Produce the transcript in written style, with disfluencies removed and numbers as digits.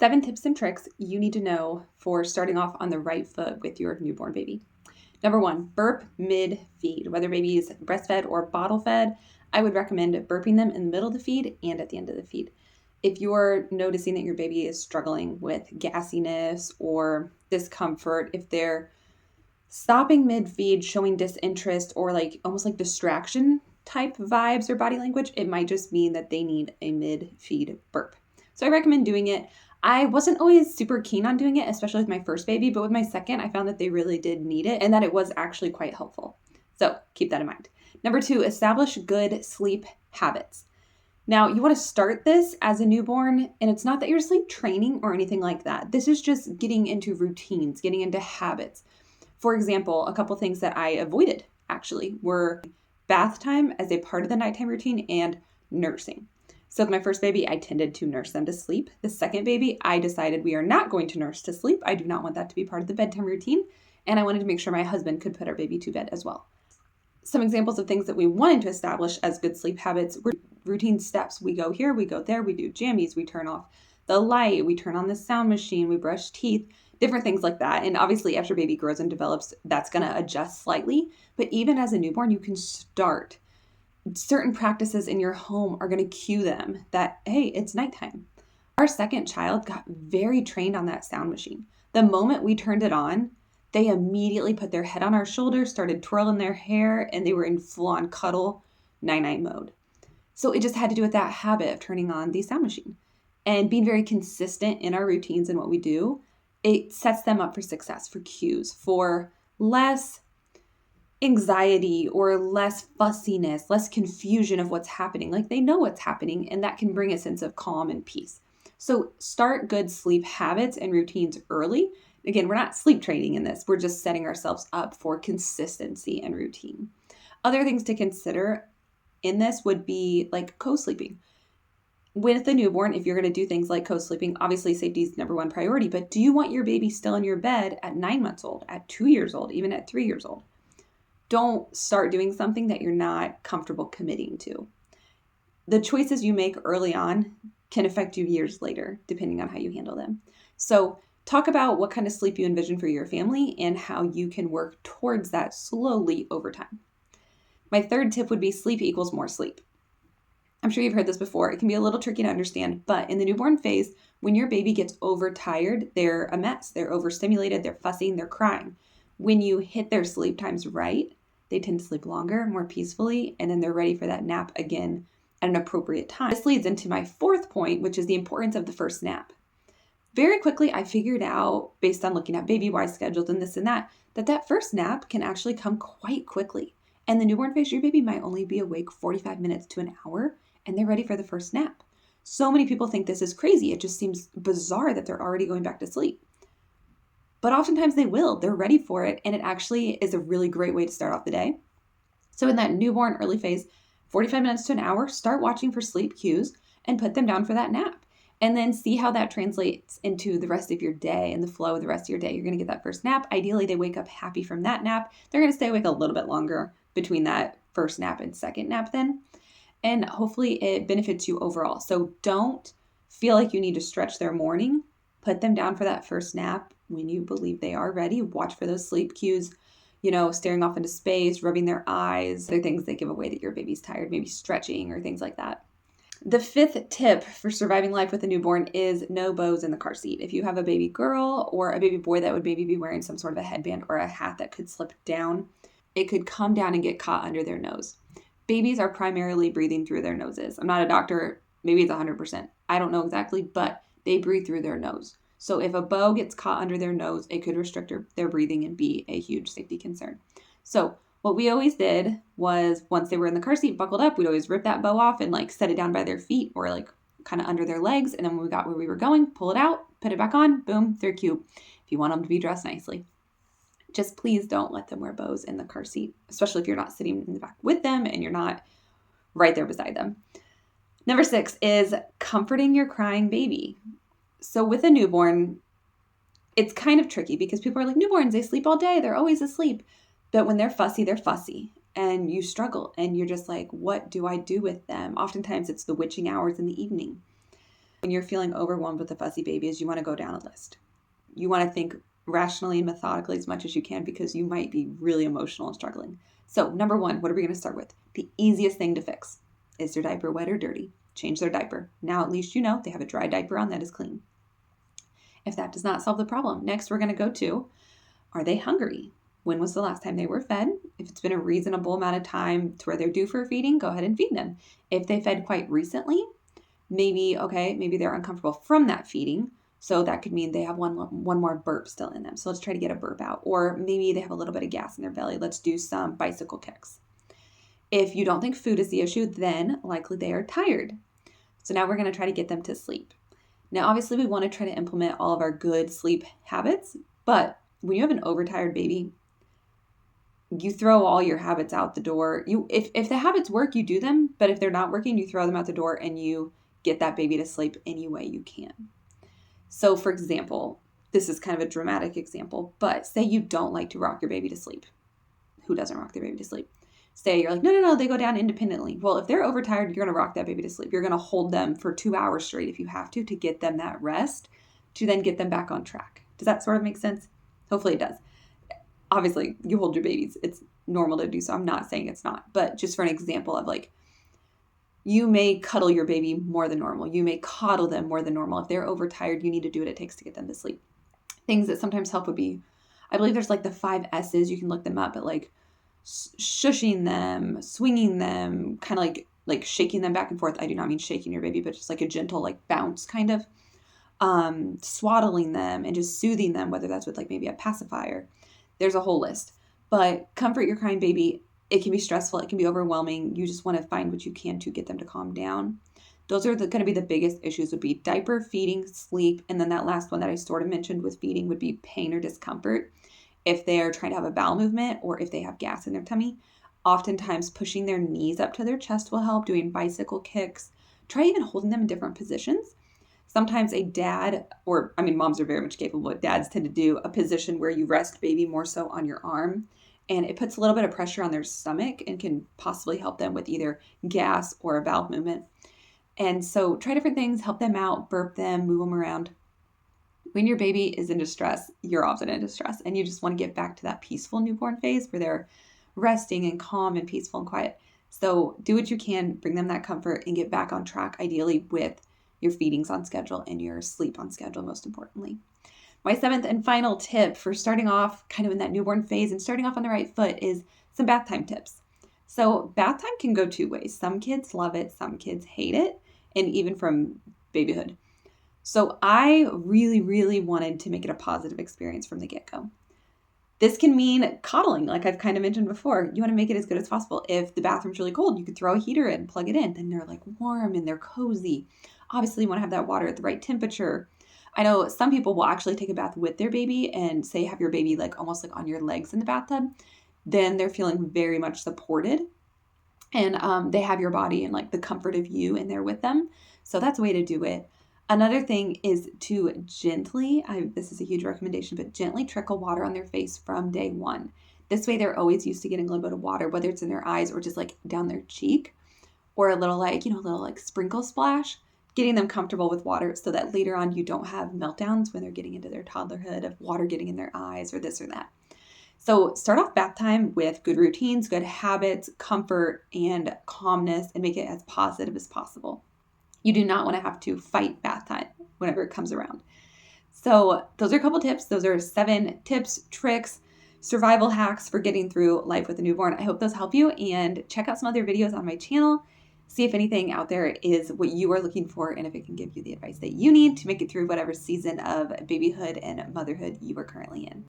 7 tips and tricks you need to know for starting off on the right foot with your newborn baby. Number 1, burp mid-feed. Whether baby is breastfed or bottle fed, I would recommend burping them in the middle of the feed and at the end of the feed. If you're noticing that your baby is struggling with gassiness or discomfort, if they're stopping mid-feed, showing disinterest or almost like distraction type vibes or body language, it might just mean that they need a mid-feed burp. So I recommend doing it. I wasn't always super keen on doing it, especially with my first baby, but with my second, I found that they really did need it and that it was actually quite helpful. So keep that in mind. Number 2, establish good sleep habits. Now, you want to start this as a newborn, and it's not that you're sleep training or anything like that. This is just getting into routines, getting into habits. For example, a couple things that I avoided actually were bath time as a part of the nighttime routine and nursing. So with my first baby, I tended to nurse them to sleep. The second baby, I decided we are not going to nurse to sleep. I do not want that to be part of the bedtime routine. And I wanted to make sure my husband could put our baby to bed as well. Some examples of things that we wanted to establish as good sleep habits were routine steps. We go here, we go there, we do jammies, we turn off the light, we turn on the sound machine, we brush teeth, different things like that. And obviously after baby grows and develops, that's going to adjust slightly. But even as a newborn, you can start. Certain practices in your home are going to cue them that, hey, it's nighttime. Our second child got very trained on that sound machine. The moment we turned it on, they immediately put their head on our shoulder, started twirling their hair, and they were in full-on cuddle, night-night mode. So it just had to do with that habit of turning on the sound machine and being very consistent in our routines and what we do. It sets them up for success, for cues, for less anxiety or less fussiness, less confusion of what's happening. Like they know what's happening, and that can bring a sense of calm and peace. So start good sleep habits and routines early. Again, we're not sleep training in this. We're just setting ourselves up for consistency and routine. Other things to consider in this would be like co-sleeping. With the newborn, if you're going to do things like co-sleeping, obviously safety is number one priority, but do you want your baby still in your bed at 9 months old, at 2 years old, even at 3 years old? Don't start doing something that you're not comfortable committing to. The choices you make early on can affect you years later, depending on how you handle them. So talk about what kind of sleep you envision for your family and how you can work towards that slowly over time. My third tip would be sleep equals more sleep. I'm sure you've heard this before. It can be a little tricky to understand, but in the newborn phase, when your baby gets overtired, they're a mess. They're overstimulated, they're fussing, they're crying. When you hit their sleep times right, they tend to sleep longer, more peacefully, and then they're ready for that nap again at an appropriate time. This leads into my fourth point, which is the importance of the first nap. Very quickly, I figured out, based on looking at baby-wise schedules and this and that first nap can actually come quite quickly. And the newborn phase, your baby might only be awake 45 minutes to an hour, and they're ready for the first nap. So many people think this is crazy. It just seems bizarre that they're already going back to sleep. But oftentimes they will. They're ready for it, and it actually is a really great way to start off the day. So in that newborn early phase, 45 minutes to an hour, start watching for sleep cues and put them down for that nap. And then see how that translates into the rest of your day and the flow of the rest of your day. You're going to get that first nap. Ideally, they wake up happy from that nap. They're going to stay awake a little bit longer between that first nap and second nap then. And hopefully it benefits you overall. So don't feel like you need to stretch their morning. Put them down for that first nap when you believe they are ready. Watch for those sleep cues, staring off into space, rubbing their eyes. They're things that give away that your baby's tired, maybe stretching or things like that. The fifth tip for surviving life with a newborn is no bows in the car seat. If you have a baby girl or a baby boy that would maybe be wearing some sort of a headband or a hat that could slip down, it could come down and get caught under their nose. Babies are primarily breathing through their noses. I'm not a doctor. Maybe it's 100%. I don't know exactly, but they breathe through their nose. So if a bow gets caught under their nose, it could restrict their breathing and be a huge safety concern. So what we always did was once they were in the car seat, buckled up, we'd always rip that bow off and set it down by their feet or kind of under their legs. And then when we got where we were going, pull it out, put it back on, boom, they're cute. If you want them to be dressed nicely. Just please don't let them wear bows in the car seat, especially if you're not sitting in the back with them and you're not right there beside them. Number 6 is comforting your crying baby. So with a newborn, it's kind of tricky because people are like, newborns, they sleep all day. They're always asleep. But when they're fussy and you struggle and you're just like, what do I do with them? Oftentimes it's the witching hours in the evening. when you're feeling overwhelmed with a fussy baby is you want to go down a list. You want to think rationally and methodically as much as you can because you might be really emotional and struggling. So number one, what are we going to start with? The easiest thing to fix. Is their diaper wet or dirty? Change their diaper. Now at least you know they have a dry diaper on that is clean. If that does not solve the problem, next we're going to go to, are they hungry? When was the last time they were fed? If it's been a reasonable amount of time to where they're due for feeding, go ahead and feed them. If they fed quite recently, maybe they're uncomfortable from that feeding. So that could mean they have one more burp still in them. So let's try to get a burp out. Or maybe they have a little bit of gas in their belly. Let's do some bicycle kicks. If you don't think food is the issue, then likely they are tired. So now we're going to try to get them to sleep. Now, obviously, we want to try to implement all of our good sleep habits. But when you have an overtired baby, you throw all your habits out the door. If the habits work, you do them. But if they're not working, you throw them out the door and you get that baby to sleep any way you can. So for example, this is kind of a dramatic example, but say you don't like to rock your baby to sleep. Who doesn't rock their baby to sleep? Say you're like, no, they go down independently. Well, if they're overtired, you're going to rock that baby to sleep. You're going to hold them for 2 hours straight if you have to get them that rest to then get them back on track. Does that sort of make sense? Hopefully it does. Obviously, you hold your babies. It's normal to do so. I'm not saying it's not, but just for an example of like, you may cuddle your baby more than normal. You may coddle them more than normal. If they're overtired, you need to do what it takes to get them to sleep. Things that sometimes help would be, I believe there's like the 5 S's. You can look them up, but like shushing them, swinging them, kind of like shaking them back and forth. I do not mean shaking your baby, but just like a gentle like bounce kind of. Swaddling them and just soothing them, whether that's with like maybe a pacifier. There's a whole list. But comfort your crying baby. It can be stressful. It can be overwhelming. You just want to find what you can to get them to calm down. Those are going to be the biggest issues would be diaper, feeding, sleep. And then that last one that I sort of mentioned with feeding would be pain or discomfort. If they're trying to have a bowel movement or if they have gas in their tummy, oftentimes pushing their knees up to their chest will help, doing bicycle kicks. Try even holding them in different positions. Sometimes a dad, moms are very much capable, but dads tend to do a position where you rest baby more so on your arm. And it puts a little bit of pressure on their stomach and can possibly help them with either gas or a bowel movement. And so try different things, help them out, burp them, move them around. When your baby is in distress, you're often in distress. And you just want to get back to that peaceful newborn phase where they're resting and calm and peaceful and quiet. So do what you can, bring them that comfort and get back on track, ideally with your feedings on schedule and your sleep on schedule, most importantly. My 7th and final tip for starting off kind of in that newborn phase and starting off on the right foot is some bath time tips. So bath time can go 2 ways. Some kids love it, some kids hate it, and even from babyhood. So I really, really wanted to make it a positive experience from the get-go. This can mean coddling, like I've kind of mentioned before. You want to make it as good as possible. If the bathroom's really cold, you could throw a heater in, plug it in, then they're like warm and they're cozy. Obviously, you want to have that water at the right temperature. I know some people will actually take a bath with their baby and say have your baby like almost like on your legs in the bathtub. Then they're feeling very much supported and they have your body and like the comfort of you in there with them. So that's a way to do it. Another thing is to gently, this is a huge recommendation, but gently trickle water on their face from day one. This way they're always used to getting a little bit of water, whether it's in their eyes or just like down their cheek or a little like sprinkle splash. Getting them comfortable with water so that later on you don't have meltdowns when they're getting into their toddlerhood of water getting in their eyes or this or that. So start off bath time with good routines, good habits, comfort, and calmness, and make it as positive as possible. You do not want to have to fight bath time whenever it comes around. So those are a couple tips. Those are 7 tips, tricks, survival hacks for getting through life with a newborn. I hope those help you, and check out some other videos on my channel. See if anything out there is what you are looking for and if it can give you the advice that you need to make it through whatever season of babyhood and motherhood you are currently in.